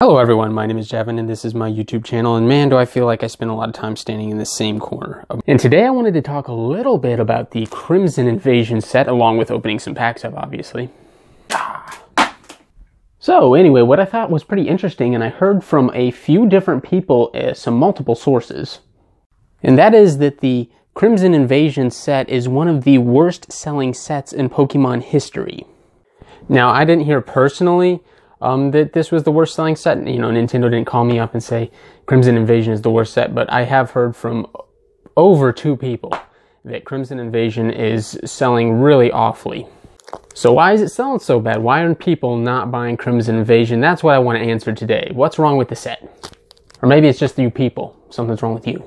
Hello everyone, my name is Javin and this is my YouTube channel, and man do I feel like I spend a lot of time standing in the same corner. And today I wanted to talk a little bit about the Crimson Invasion set, along with opening some packs of, obviously. So anyway, what I thought was pretty interesting, and I heard from a few different people, some multiple sources, and that is that the Crimson Invasion set is one of the worst selling sets in Pokemon history. Now, I didn't hear personally that this was the worst selling set. You know, Nintendo didn't call me up and say Crimson Invasion is the worst set, but I have heard from over 2 people that Crimson Invasion is selling really awfully. So why is it selling so bad? Why are people not buying Crimson Invasion? That's what I want to answer today. What's wrong with the set? Or maybe it's just you people. Something's wrong with you.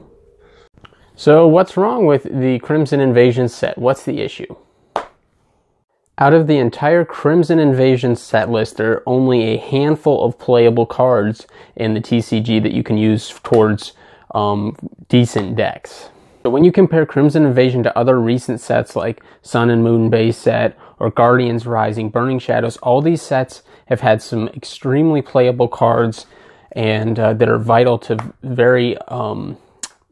So what's wrong with the Crimson Invasion set? What's the issue? Out of the entire Crimson Invasion set list, there are only a handful of playable cards in the TCG that you can use towards decent decks. So when you compare Crimson Invasion to other recent sets like Sun and Moon base set or Guardians Rising, Burning Shadows, all these sets have had some extremely playable cards and that are vital to very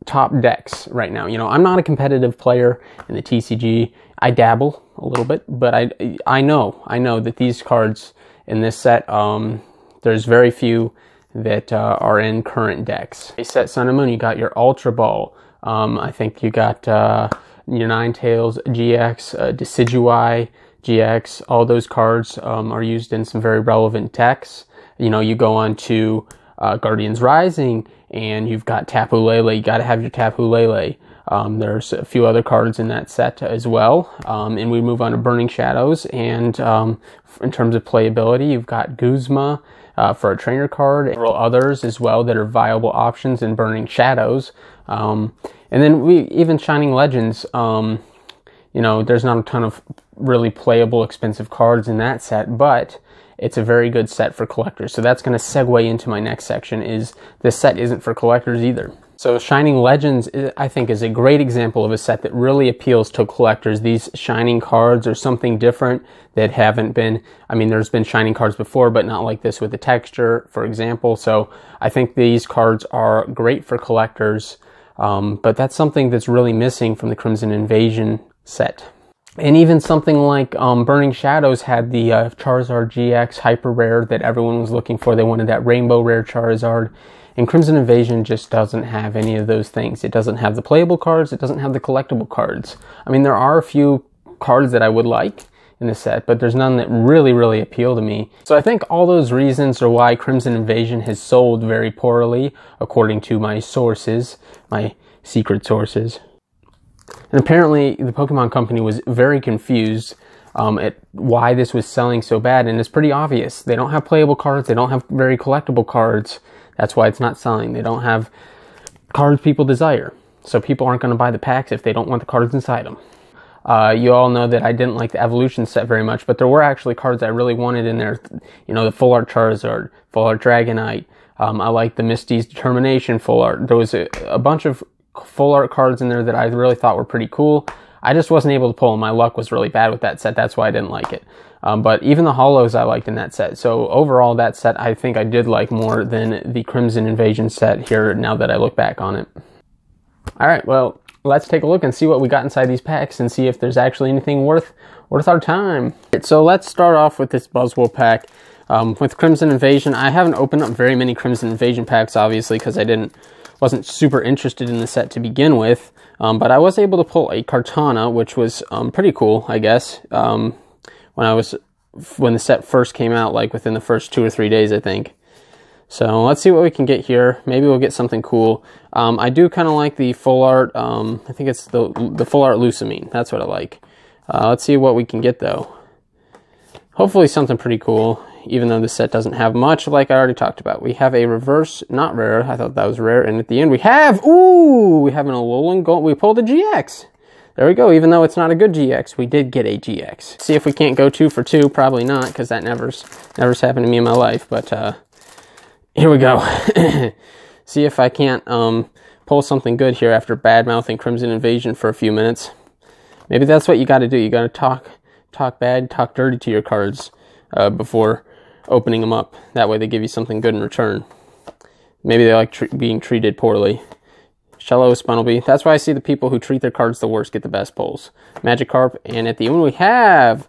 top decks right now. You know, I'm not a competitive player in the TCG. I dabble a little bit, but I know that these cards in this set, there's very few that are in current decks. A set Sun and Moon, you got your Ultra Ball. I think you got your Ninetales GX, Decidueye GX. All those cards are used in some very relevant decks. You know, you go on to Guardians Rising, and you've got Tapu Lele. You got to have your Tapu Lele. There's a few other cards in that set as well. And we move on to Burning Shadows. And in terms of playability, you've got Guzma for a trainer card, and several others as well that are viable options in Burning Shadows. And then even Shining Legends, you know, there's not a ton of really playable, expensive cards in that set, but it's a very good set for collectors. So that's going to segue into my next section, is this set isn't for collectors either. So Shining Legends, I think, is a great example of a set that really appeals to collectors. These Shining cards are something different that haven't been, I mean, there's been Shining cards before, but not like this with the texture, for example. So I think these cards are great for collectors, but that's something that's really missing from the Crimson Invasion set. And even something like Burning Shadows had the Charizard GX Hyper Rare that everyone was looking for. They wanted that Rainbow Rare Charizard. And Crimson Invasion just doesn't have any of those things. It doesn't have the playable cards. It doesn't have the collectible cards. I mean, there are a few cards that I would like in the set, but there's none that really appeal to me. So I think all those reasons are why Crimson Invasion has sold very poorly, according to my sources, my secret sources. And apparently the Pokemon Company was very confused at why this was selling so bad, and it's pretty obvious. They don't have playable cards. They don't have very collectible cards. That's why it's not selling. They don't have cards people desire. So people aren't going to buy the packs if they don't want the cards inside them. You all know that I didn't like the Evolution set very much, but there were actually cards I really wanted in there. You know, the Full Art Charizard, Full Art Dragonite. I liked the Misty's Determination Full Art. There was a bunch of Full Art cards in there that I really thought were pretty cool. I just wasn't able to pull them. My luck was really bad with that set. That's why I didn't like it. But even the holos I liked in that set. So overall, that set I think I did like more than the Crimson Invasion set here, now that I look back on it. Alright, well, let's take a look and see what we got inside these packs and see if there's actually anything worth our time. So let's start off with this Buzzwole pack. With Crimson Invasion, I haven't opened up very many Crimson Invasion packs, obviously, because I wasn't super interested in the set to begin with. But I was able to pull a Kartana, which was pretty cool, I guess. When the set first came out, like within the first 2 or 3 days, I think. So let's see what we can get here. Maybe we'll get something cool. I do kind of like the Full Art, I think it's the Full Art Lucamine. That's what I like. Let's see what we can get, though. Hopefully something pretty cool, even though the set doesn't have much, like I already talked about. We have a reverse, not rare. I thought that was rare. And at the end we have an Alolan Gold. We pulled a GX. There we go. Even though it's not a good GX, we did get a GX. See if we can't go 2 for 2. Probably not, because that never's happened to me in my life. But here we go. See if I can't pull something good here after bad-mouthing Crimson Invasion for a few minutes. Maybe that's what you got to do. You got to talk bad, talk dirty to your cards before opening them up. That way they give you something good in return. Maybe they like being treated poorly. Shallow Spinelby. That's why I see the people who treat their cards the worst get the best pulls. Magikarp. And at the end we have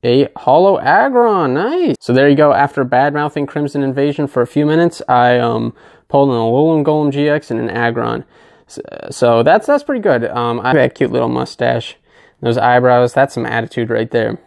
a Holo Aggron. Nice. So there you go. After bad-mouthing Crimson Invasion for a few minutes, I pulled an Alolan Golem GX and an Aggron. So that's pretty good. I have that cute little mustache. Those eyebrows. That's some attitude right there.